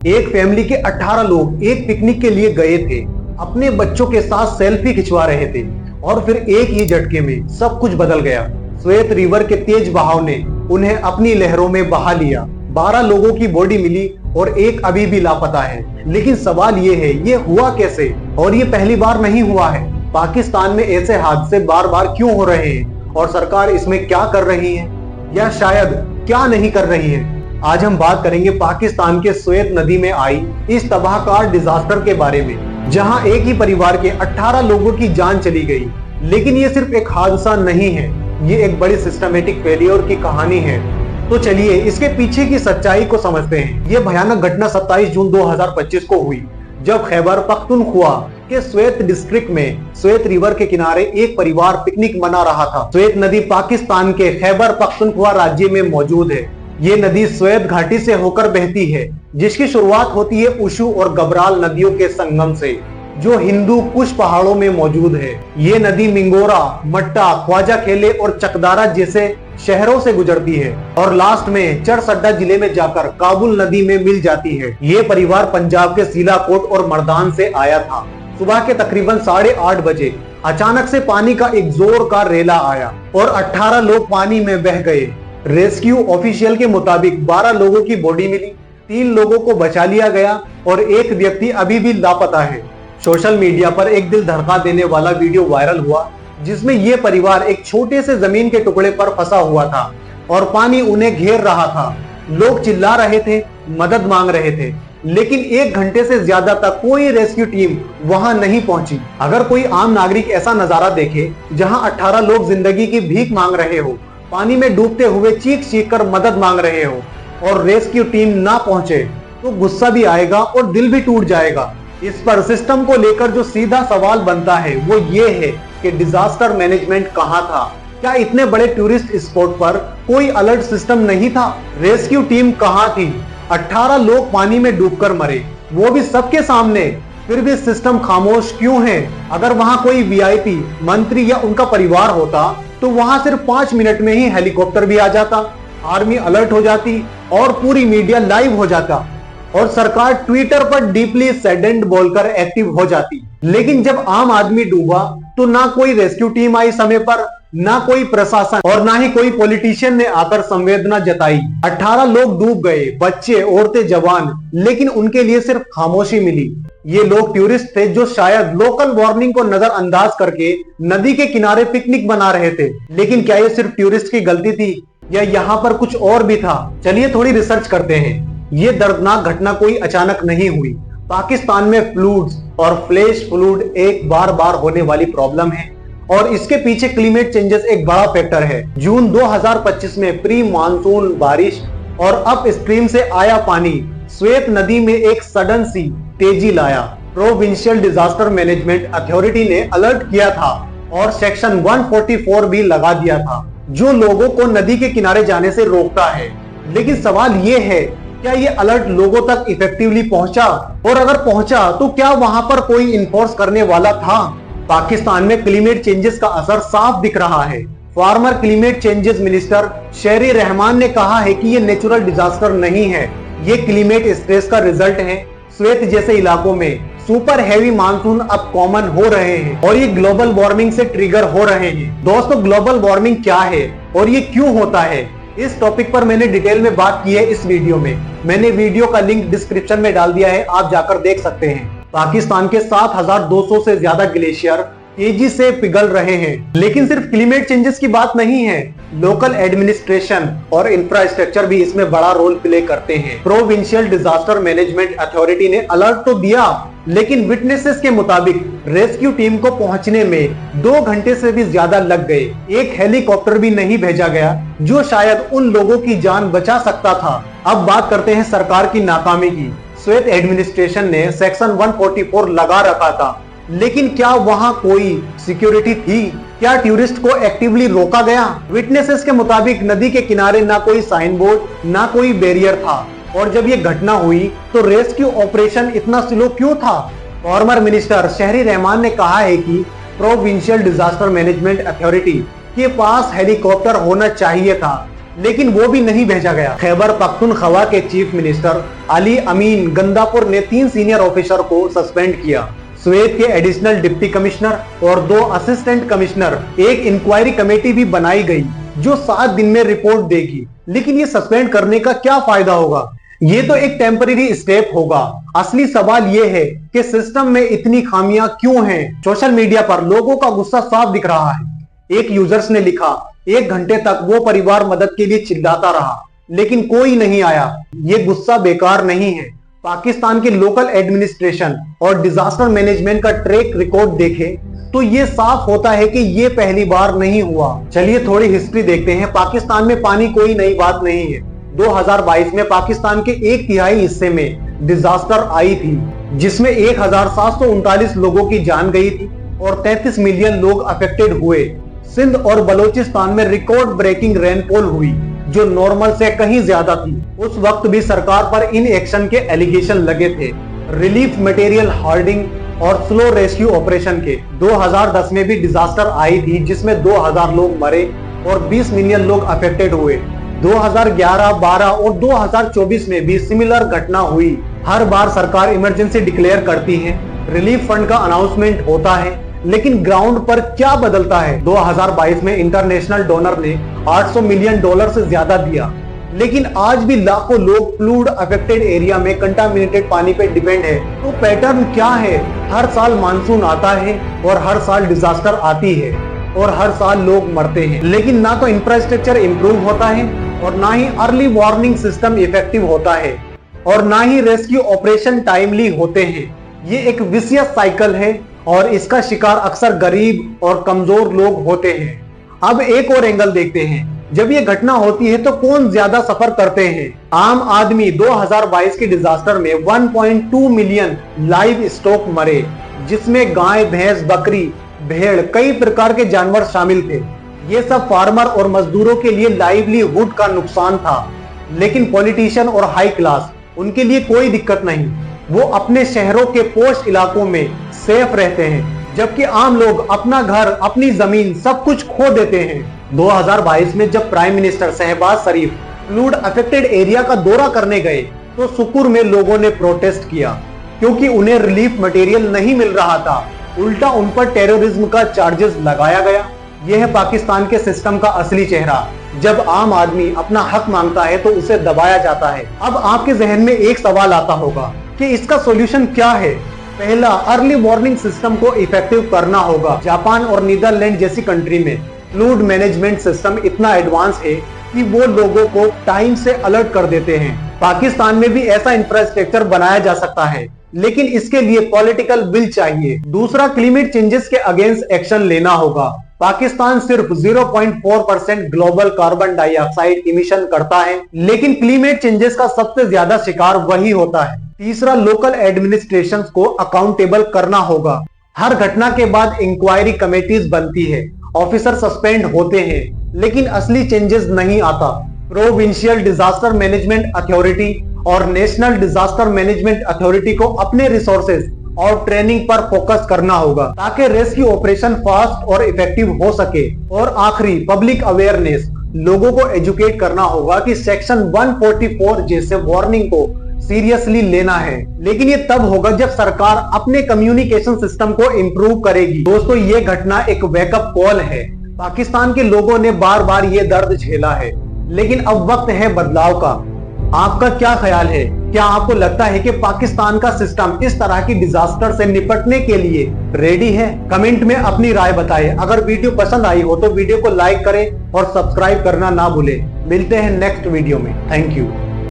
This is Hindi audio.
एक फैमिली के 18 लोग एक पिकनिक के लिए गए थे। अपने बच्चों के साथ सेल्फी खिंचवा रहे थे और फिर एक ही झटके में सब कुछ बदल गया। श्वेत रिवर के तेज बहाव ने उन्हें अपनी लहरों में बहा लिया। 12 लोगों की बॉडी मिली और एक अभी भी लापता है। लेकिन सवाल ये है, ये हुआ कैसे? और ये पहली बार नहीं हुआ है। पाकिस्तान में ऐसे हादसे बार बार क्यों हो रहे हैं और सरकार इसमें क्या कर रही है या शायद क्या नहीं कर रही है? आज हम बात करेंगे पाकिस्तान के स्वेत नदी में आई इस तबाहकार डिजास्टर के बारे में, जहां एक ही परिवार के 18 लोगों की जान चली गई। लेकिन ये सिर्फ एक हादसा नहीं है, ये एक बड़ी सिस्टमेटिक फेलियर की कहानी है। तो चलिए इसके पीछे की सच्चाई को समझते हैं। ये भयानक घटना 27 जून 2025 को हुई, जब खैबर पख्तूनख्वा के स्वेत डिस्ट्रिक्ट में स्वेत रिवर के किनारे एक परिवार पिकनिक मना रहा था। स्वेत नदी पाकिस्तान के खैबर पख्तूनख्वा राज्य में मौजूद है। ये नदी स्वेत घाटी से होकर बहती है, जिसकी शुरुआत होती है उशु और गबराल नदियों के संगम से, जो हिंदू कुश पहाड़ों में मौजूद है। ये नदी मिंगोरा, मट्टा, ख्वाजा खेले और चकदारा जैसे शहरों से गुजरती है और लास्ट में चरसड्डा जिले में जाकर काबुल नदी में मिल जाती है। ये परिवार पंजाब के सीलाकोट और मर्दान से आया था। सुबह के तकरीबन 8:30 बजे अचानक से पानी का एक जोर का रेला आया और 18 लोग पानी में बह गए। रेस्क्यू ऑफिशियल के मुताबिक 12 लोगों की बॉडी मिली, 3 लोगों को बचा लिया गया और एक व्यक्ति अभी भी लापता है। सोशल मीडिया पर एक दिल धड़का देने वाला वीडियो वायरल हुआ, जिसमें यह परिवार एक छोटे से जमीन के टुकड़े पर फंसा हुआ था और पानी उन्हें घेर रहा था। लोग चिल्ला रहे थे, मदद मांग रहे थे, लेकिन 1 घंटे से ज्यादा तक कोई रेस्क्यू टीम वहां नहीं पहुंची। अगर कोई आम नागरिक ऐसा नजारा देखे, जहां 18 लोग जिंदगी की भीख मांग रहे हो, पानी में डूबते हुए चीख चीख कर मदद मांग रहे हो और रेस्क्यू टीम ना पहुंचे, तो गुस्सा भी आएगा और दिल भी टूट जाएगा। इस पर सिस्टम को लेकर जो सीधा सवाल बनता है वो ये है कि डिजास्टर मैनेजमेंट कहां था? क्या इतने बड़े टूरिस्ट स्पॉट पर कोई अलर्ट सिस्टम नहीं था? रेस्क्यू टीम कहां थी? 18 लोग पानी में डूबकर मरे, वो भी सबके सामने, फिर भी सिस्टम खामोश क्यों है? अगर वहां कोई वीआईपी, मंत्री या उनका परिवार होता तो वहां सिर्फ 5 मिनट में ही हेलीकॉप्टर भी आ जाता, आर्मी अलर्ट हो जाती और पूरी मीडिया लाइव हो जाता और सरकार ट्विटर पर डीपली सैडेंड बोलकर एक्टिव हो जाती। लेकिन जब आम आदमी डूबा तो ना कोई रेस्क्यू टीम आई समय पर, ना कोई प्रशासन और ना ही कोई पॉलिटिशियन ने आकर संवेदना जताई। 18 लोग डूब गए, बच्चे, औरतें, जवान, लेकिन उनके लिए सिर्फ खामोशी मिली। ये लोग टूरिस्ट थे जो शायद लोकल वार्निंग को नजरअंदाज करके नदी के किनारे पिकनिक बना रहे थे। लेकिन क्या ये सिर्फ टूरिस्ट की गलती थी या यहाँ पर कुछ और भी था? चलिए थोड़ी रिसर्च करते हैं। ये दर्दनाक घटना कोई अचानक नहीं हुई। पाकिस्तान में फ्लूड्स और फ्लैश फ्लूड एक बार बार होने वाली प्रॉब्लम है और इसके पीछे क्लाइमेट चेंजेस एक बड़ा फैक्टर है। जून 2025 में प्री मानसून बारिश और अप स्ट्रीम से आया पानी स्वेत नदी में एक सडन सी तेजी लाया। प्रोविंशियल डिजास्टर मैनेजमेंट अथॉरिटी ने अलर्ट किया था और सेक्शन 144 भी लगा दिया था, जो लोगों को नदी के किनारे जाने से रोकता है। लेकिन सवाल ये है, क्या ये अलर्ट लोगों तक इफेक्टिवली पहुंचा? और अगर पहुंचा तो क्या वहां पर कोई इन्फोर्स करने वाला था? पाकिस्तान में क्लाइमेट चेंजेस का असर साफ दिख रहा है। फॉर्मर क्लाइमेट चेंजेस मिनिस्टर शेरी रहमान ने कहा है कि ये नेचुरल डिजास्टर नहीं है, ये क्लाइमेट स्ट्रेस का रिजल्ट है। स्वेत जैसे इलाकों में सुपर हैवी मानसून अब कॉमन हो रहे हैं और ये ग्लोबल वार्मिंग से ट्रिगर हो रहे हैं। दोस्तों, ग्लोबल वार्मिंग क्या है और ये क्यों होता है? इस टॉपिक पर मैंने डिटेल में बात की है इस वीडियो में। मैंने वीडियो का लिंक डिस्क्रिप्शन में डाल दिया है, आप जाकर देख सकते हैं। पाकिस्तान के 7200 से ज्यादा ग्लेशियर तेजी से पिघल रहे हैं। लेकिन सिर्फ क्लाइमेट चेंजेस की बात नहीं है, लोकल एडमिनिस्ट्रेशन और इंफ्रास्ट्रक्चर भी इसमें बड़ा रोल प्ले करते हैं। प्रोविंशियल डिजास्टर मैनेजमेंट अथॉरिटी ने अलर्ट तो दिया, लेकिन विटनेसेस के मुताबिक रेस्क्यू टीम को पहुंचने में 2 घंटे से भी ज्यादा लग गए। एक हेलीकॉप्टर भी नहीं भेजा गया, जो शायद उन लोगों की जान बचा सकता था। अब बात करते हैं सरकार की नाकामी की। स्वेत एडमिनिस्ट्रेशन ने सेक्शन 144 लगा रखा था, लेकिन क्या वहां कोई सिक्योरिटी थी? क्या टूरिस्ट को एक्टिवली रोका गया? विटनेसेस के मुताबिक नदी के किनारे ना कोई साइन बोर्ड, ना कोई बैरियर था और जब ये घटना हुई तो रेस्क्यू ऑपरेशन इतना स्लो क्यों था? फॉर्मर मिनिस्टर शेरी रहमान ने कहा है कि प्रोविंशियल डिजास्टर मैनेजमेंट अथॉरिटी के पास हेलीकॉप्टर होना चाहिए था लेकिन वो भी नहीं भेजा गया। खैबर पख्तूनख्वा के चीफ मिनिस्टर अली अमीन गंदापुर ने 3 सीनियर ऑफिसर को सस्पेंड किया। स्वेत के एडिशनल डिप्टी कमिश्नर और 2 असिस्टेंट कमिश्नर, एक इंक्वायरी कमेटी भी बनाई गई जो 7 दिन में रिपोर्ट देगी। लेकिन ये सस्पेंड करने का क्या फायदा होगा? ये तो एक टेम्पररी स्टेप होगा। असली सवाल ये है कि सिस्टम में इतनी खामियां क्यों हैं? सोशल मीडिया पर लोगों का गुस्सा साफ दिख रहा है। एक यूजर्स ने लिखा, 1 घंटे तक वो परिवार मदद के लिए चिल्लाता रहा लेकिन कोई नहीं आया। ये गुस्सा बेकार नहीं है। पाकिस्तान के लोकल एडमिनिस्ट्रेशन और डिजास्टर मैनेजमेंट का ट्रैक रिकॉर्ड देखें तो ये साफ होता है कि ये पहली बार नहीं हुआ। चलिए थोड़ी हिस्ट्री देखते हैं। पाकिस्तान में पानी कोई नई बात नहीं है। 2022 में पाकिस्तान के 1/3 हिस्से में डिजास्टर आई थी जिसमें 1739 लोगों की जान गई थी और 33 मिलियन लोग अफेक्टेड हुए। सिंध और बलूचिस्तान में रिकॉर्ड ब्रेकिंग रेनफॉल हुई जो नॉर्मल से कहीं ज्यादा थी। उस वक्त भी सरकार पर इन एक्शन के एलिगेशन लगे थे, रिलीफ मटेरियल हार्डिंग और स्लो रेस्क्यू ऑपरेशन के। 2010 में भी डिजास्टर आई थी जिसमें 2000 लोग मरे और 20 मिलियन लोग अफेक्टेड हुए। 2011, 12 और 2024 में भी सिमिलर घटना हुई। हर बार सरकार इमरजेंसी डिक्लेयर करती है, रिलीफ फंड का अनाउंसमेंट होता है, लेकिन ग्राउंड पर क्या बदलता है? 2022 में इंटरनेशनल डोनर ने $800 मिलियन से ज्यादा दिया, लेकिन आज भी लाखों लोग फ्लूड अफेक्टेड एरिया में कंटामिनेटेड पानी पे डिपेंड है। तो पैटर्न क्या है? हर साल मानसून आता है और हर साल डिजास्टर आती है और हर साल लोग मरते हैं, लेकिन ना तो इंफ्रास्ट्रक्चर इंप्रूव होता है और ना ही अर्ली वार्निंग सिस्टम इफेक्टिव होता है और ना ही रेस्क्यू ऑपरेशन टाइमली होते हैं। ये एक विशियस साइकिल है और इसका शिकार अक्सर गरीब और कमजोर लोग होते हैं। अब एक और एंगल देखते हैं। जब ये घटना होती है तो कौन ज्यादा सफर करते हैं? आम आदमी। 2022 के डिजास्टर में 1.2 मिलियन लाइव स्टॉक मरे, जिसमें गाय, भैंस, बकरी, भेड़, कई प्रकार के जानवर शामिल थे। ये सब फार्मर और मजदूरों के लिए लाइवलीहुड का नुकसान था, लेकिन पॉलिटिशियन और हाई क्लास, उनके लिए कोई दिक्कत नहीं। वो अपने शहरों के पॉश इलाकों में सेफ रहते हैं, जबकि आम लोग अपना घर, अपनी जमीन, सब कुछ खो देते हैं। 2022 में जब प्राइम मिनिस्टर शहबाज शरीफ फ्लूड अफेक्टेड एरिया का दौरा करने गए तो सुकुर में लोगों ने प्रोटेस्ट किया क्योंकि उन्हें रिलीफ मटेरियल नहीं मिल रहा था। उल्टा उन पर टेररिज्म का चार्जेस लगाया गया। यह है पाकिस्तान के सिस्टम का असली चेहरा। जब आम आदमी अपना हक मांगता है तो उसे दबाया जाता है। अब आपके जहन में एक सवाल आता होगा कि इसका सॉल्यूशन क्या है? पहला, अर्ली वार्निंग सिस्टम को इफेक्टिव करना होगा। जापान और नीदरलैंड जैसी कंट्री में फ्लूड मैनेजमेंट सिस्टम इतना एडवांस है कि वो लोगों को टाइम से अलर्ट कर देते हैं। पाकिस्तान में भी ऐसा इंफ्रास्ट्रक्चर बनाया जा सकता है, लेकिन इसके लिए पॉलिटिकल विल चाहिए। दूसरा, क्लाइमेट चेंजेस के अगेंस्ट एक्शन लेना होगा। पाकिस्तान सिर्फ 0.4% ग्लोबल कार्बन डाइऑक्साइड इमिशन करता है, लेकिन क्लाइमेट चेंजेस का सबसे ज्यादा शिकार वही होता है। तीसरा, लोकल एडमिनिस्ट्रेशंस को अकाउंटेबल करना होगा। हर घटना के बाद इंक्वायरी कमेटीज बनती है, ऑफिसर सस्पेंड होते हैं, लेकिन असली चेंजेस नहीं आता। प्रोविंशियल डिजास्टर मैनेजमेंट अथॉरिटी और नेशनल डिजास्टर मैनेजमेंट अथॉरिटी को अपने रिसोर्सेज और ट्रेनिंग पर फोकस करना होगा ताकि रेस्क्यू ऑपरेशन फास्ट और इफेक्टिव हो सके। और आखिरी, पब्लिक अवेयरनेस। लोगों को एजुकेट करना होगा कि सेक्शन 144 जैसे वार्निंग को सीरियसली लेना है, लेकिन ये तब होगा जब सरकार अपने कम्युनिकेशन सिस्टम को इंप्रूव करेगी। दोस्तों, ये घटना एक वेकअप कॉल है। पाकिस्तान के लोगों ने बार बार ये दर्द झेला है, लेकिन अब वक्त है बदलाव का। आपका क्या ख्याल है? क्या आपको लगता है कि पाकिस्तान का सिस्टम इस तरह की डिजास्टर से निपटने के लिए रेडी है? कमेंट में अपनी राय बताएं। अगर वीडियो पसंद आई हो तो वीडियो को लाइक करें और सब्सक्राइब करना ना भूलें। मिलते हैं नेक्स्ट वीडियो में। Thank you.